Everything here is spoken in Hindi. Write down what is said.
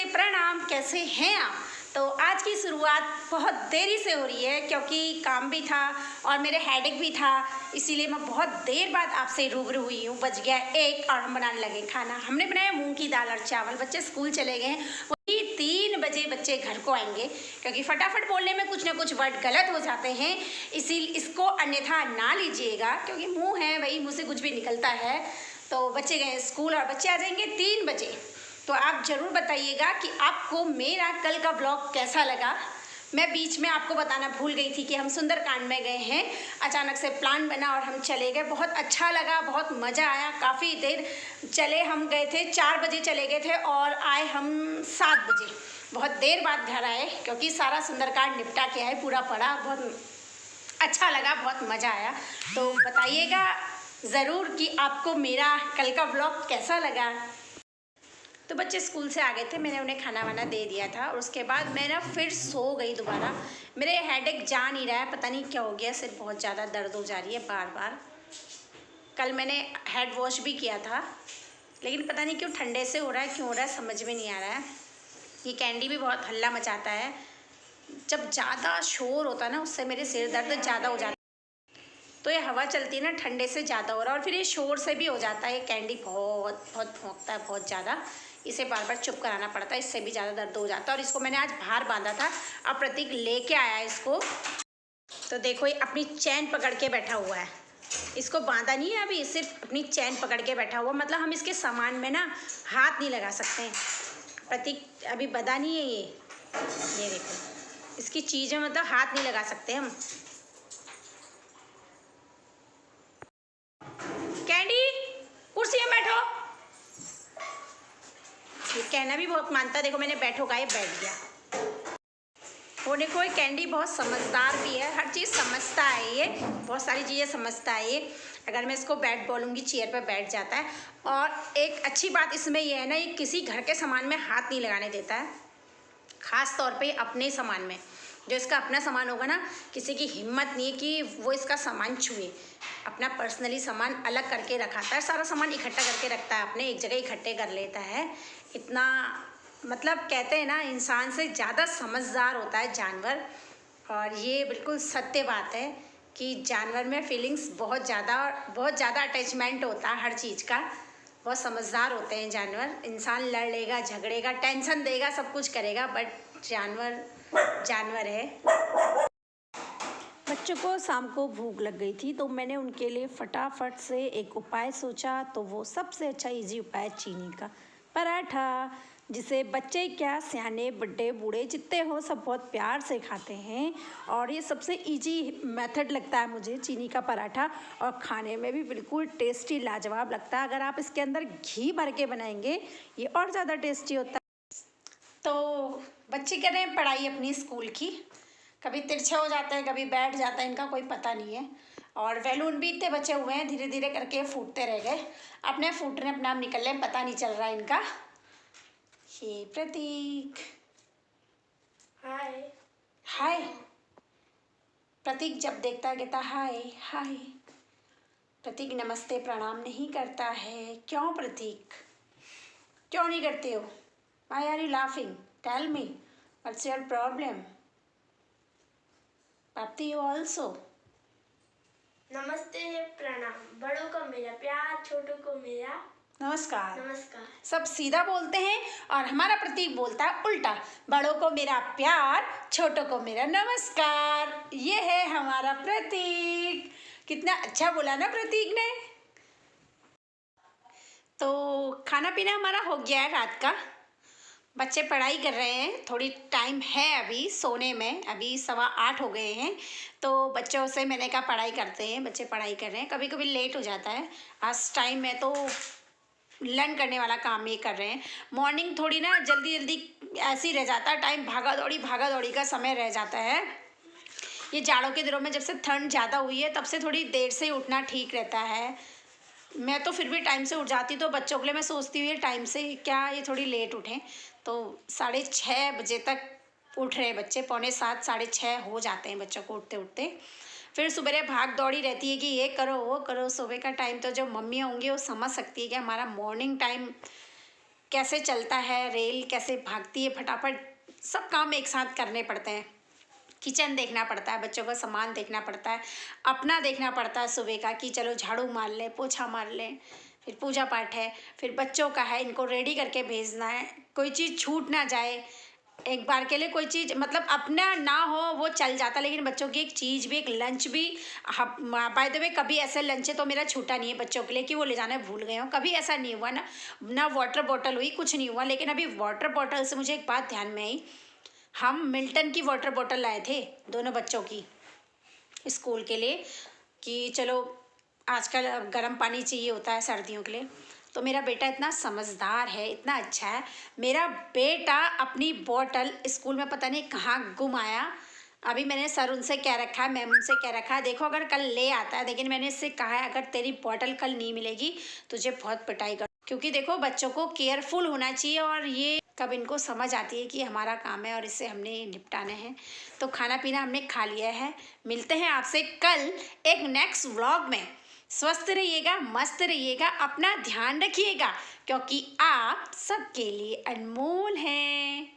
प्रणाम। कैसे हैं आप? तो आज की शुरुआत बहुत देरी से हो रही है क्योंकि काम भी था और मेरे हेडेक भी था, इसीलिए मैं बहुत देर बाद आपसे रूबरू हुई हूँ। बज गया 1 और हम बनाने लगे खाना। हमने बनाया मूंग की दाल और चावल। बच्चे स्कूल चले गए हैं, वही 3 बजे बच्चे घर को आएंगे क्योंकि फटाफट बोलने में कुछ ना कुछ वर्ड गलत हो जाते हैं, इसी इसको अन्यथा ना लीजिएगा क्योंकि मुँह है, वही मुँह से कुछ भी निकलता है। तो बच्चे गए स्कूल और बच्चे आ जाएंगे 3 बजे। तो आप ज़रूर बताइएगा कि आपको मेरा कल का ब्लॉग कैसा लगा। मैं बीच में आपको बताना भूल गई थी कि हम सुंदरकांड में गए हैं। अचानक से प्लान बना और हम चले गए। बहुत अच्छा लगा, बहुत मज़ा आया। काफ़ी देर चले, हम गए थे 4 बजे चले गए थे और आए हम 7 बजे। बहुत देर बाद घर आए क्योंकि सारा सुंदरकांड निपटा के आए, पूरा पढ़ा। बहुत अच्छा लगा, बहुत मज़ा आया। तो बताइएगा ज़रूर कि आपको मेरा कल का ब्लॉग कैसा लगा। तो बच्चे स्कूल से आ गए थे, मैंने उन्हें खाना वाना दे दिया था और उसके बाद मैं ना फिर सो गई दोबारा। मेरे हेडेक जा नहीं रहा है, पता नहीं क्या हो गया, सिर बहुत ज़्यादा दर्द हो जा रही है बार बार। कल मैंने हेड वॉश भी किया था लेकिन पता नहीं क्यों ठंडे से हो रहा है, क्यों हो रहा है समझ में नहीं आ रहा है। ये कैंडी भी बहुत हल्ला मचाता है, जब ज़्यादा शोर होता है ना उससे मेरे सिर दर्द ज़्यादा हो जाता है। तो ये हवा चलती है ना, ठंडे से ज़्यादा हो रहा है और फिर ये शोर से भी हो जाता है। ये कैंडी बहुत बहुत भौंकता है, बहुत ज़्यादा। इसे बार बार चुप कराना पड़ता है, इससे भी ज़्यादा दर्द हो जाता है। और इसको मैंने आज बाहर बांधा था, अब प्रतीक लेके आया इसको। तो देखो ये अपनी चैन पकड़ के बैठा हुआ है। इसको बांधा नहीं है अभी, सिर्फ अपनी चैन पकड़ के बैठा हुआ। मतलब हम इसके सामान में ना हाथ नहीं लगा सकते। प्रतीक अभी बंधा नहीं है ये देखो, इसकी चीज़ें मतलब हाथ नहीं लगा सकते हम। कैंडी कुर्सी में बैठो। ये कहना भी बहुत मानता है, देखो मैंने बैठो कहा, ये बैठ गया। वो देखो ये कैंडी बहुत समझदार भी है, हर चीज़ समझता है, ये बहुत सारी चीज़ें समझता है ये। अगर मैं इसको बैठ बोलूँगी चेयर पर बैठ जाता है। और एक अच्छी बात इसमें ये है ना, ये किसी घर के सामान में हाथ नहीं लगाने देता है, ख़ास तौर पे अपने सामान में। जो इसका अपना सामान होगा ना, किसी की हिम्मत नहीं है कि वो इसका सामान छुए। अपना पर्सनली सामान अलग करके रखाता है, सारा सामान इकट्ठा करके रखता है, अपने एक जगह इकट्ठे कर लेता है। इतना मतलब कहते हैं ना, इंसान से ज़्यादा समझदार होता है जानवर। और ये बिल्कुल सत्य बात है कि जानवर में फीलिंग्स बहुत ज़्यादा अटैचमेंट होता है हर चीज़ का। बहुत समझदार होते हैं जानवर। इंसान लड़ लेगा, झगड़ेगा, टेंशन देगा, सब कुछ करेगा, बट जानवर जानवर है। बच्चों को शाम को भूख लग गई थी तो मैंने उनके लिए फटाफट से एक उपाय सोचा। तो वो सबसे अच्छा इजी उपाय चीनी का पराठा, जिसे बच्चे क्या सियाने बड़े बूढ़े जितने हो सब बहुत प्यार से खाते हैं। और ये सबसे इजी मेथड लगता है मुझे, चीनी का पराठा। और खाने में भी बिल्कुल टेस्टी लाजवाब लगता है। अगर आप इसके अंदर घी भर के बनाएंगे ये और ज़्यादा टेस्टी होता है। तो बच्चे कर रहे हैं पढ़ाई अपनी स्कूल की, कभी तिरछे हो जाते हैं, कभी बैठ जाता है, इनका कोई पता नहीं है। और बैलून भी इतने बचे हुए हैं, धीरे धीरे करके फूटते रह गए, अपने फूटने अपने आप निकल रहे हैं, पता नहीं चल रहा है इनका। ये प्रतीक, हाय हाय। प्रतीक जब देखता है कहता हाय हाय। प्रतीक नमस्ते प्रणाम नहीं करता है, क्यों प्रतीक, क्यों नहीं करते हो? Why are you laughing? Tell me, what's your problem? प्राप्ति you also? नमस्ते प्रणाम, बड़ों को मेरा प्यार, छोटों को मेरा नमस्कार। नमस्कार। सब सीधा बोलते हैं और हमारा प्रतीक बोलता है उल्टा, बड़ों को मेरा प्यार, छोटों को मेरा नमस्कार। ये है हमारा प्रतीक। कितना अच्छा बोला ना प्रतीक ने। तो खाना पीना हमारा हो गया है रात का, बच्चे पढ़ाई कर रहे हैं, थोड़ी टाइम है अभी सोने में, अभी 7:15 हो गए हैं। तो बच्चों से मैंने कहा पढ़ाई करते हैं, बच्चे पढ़ाई कर रहे हैं। कभी कभी लेट हो जाता है, आज टाइम में तो लर्न करने वाला काम ये कर रहे हैं। मॉर्निंग थोड़ी ना जल्दी जल्दी ऐसे ही रह जाता है, टाइम भागा दौड़ी का समय रह जाता है। ये जाड़ों के दिनों में जब से ठंड ज़्यादा हुई है तब से थोड़ी देर से उठना ठीक रहता है। मैं तो फिर भी टाइम से उठ जाती, तो बच्चों के लिए मैं सोचती हूँ ये टाइम से क्या ये थोड़ी लेट उठें। तो 6:30 बजे तक उठ रहे हैं बच्चे, 6:45 6:30 हो जाते हैं बच्चों को उठते उठते। फिर सुबह भाग दौड़ी रहती है कि ये करो वो करो। सुबह का टाइम तो जो मम्मियाँ होंगी वो समझ सकती है कि हमारा मॉर्निंग टाइम कैसे चलता है रेल, कैसे भागती है फटाफट, सब काम एक साथ करने पड़ते हैं। किचन देखना पड़ता है, बच्चों का सामान देखना पड़ता है, अपना देखना पड़ता है सुबह का कि चलो झाड़ू मार लें, पोछा मार लें, फिर पूजा पाठ है, फिर बच्चों का है, इनको रेडी करके भेजना है, कोई चीज़ छूट ना जाए। एक बार के लिए कोई चीज़ मतलब अपना ना हो वो चल जाता, लेकिन बच्चों की एक चीज़ भी, एक लंच भी, बाय द वे कभी ऐसा लंच तो मेरा छूटा नहीं है बच्चों के लिए कि वो ले जाना भूल गए हो, कभी ऐसा नहीं हुआ ना वाटर बॉटल हुई, कुछ नहीं हुआ। लेकिन अभी वाटर बॉटल से मुझे एक बात ध्यान में आई, हम मिल्टन की वाटर बॉटल लाए थे दोनों बच्चों की स्कूल के लिए कि चलो आजकल गर्म पानी चाहिए होता है सर्दियों के लिए। तो मेरा बेटा इतना समझदार है, इतना अच्छा है, मेरा बेटा अपनी बॉटल स्कूल में पता नहीं कहाँ गुम आया। अभी मैंने सर उनसे कह रखा है, मैम उनसे कह रखा है, देखो अगर कल ले आता है, लेकिन मैंने इससे कहा है अगर तेरी बॉटल कल नहीं मिलेगी तुझे बहुत पिटाई कर, क्योंकि देखो बच्चों को केयरफुल होना चाहिए और ये कब इनको समझ आती है कि हमारा काम है और इससे हमने निपटाना है। तो खाना पीना हमने खा लिया है, मिलते हैं आपसे कल एक नेक्स्ट व्लॉग में। स्वस्थ रहिएगा, मस्त रहिएगा, अपना ध्यान रखिएगा, क्योंकि आप सबके लिए अनमोल हैं।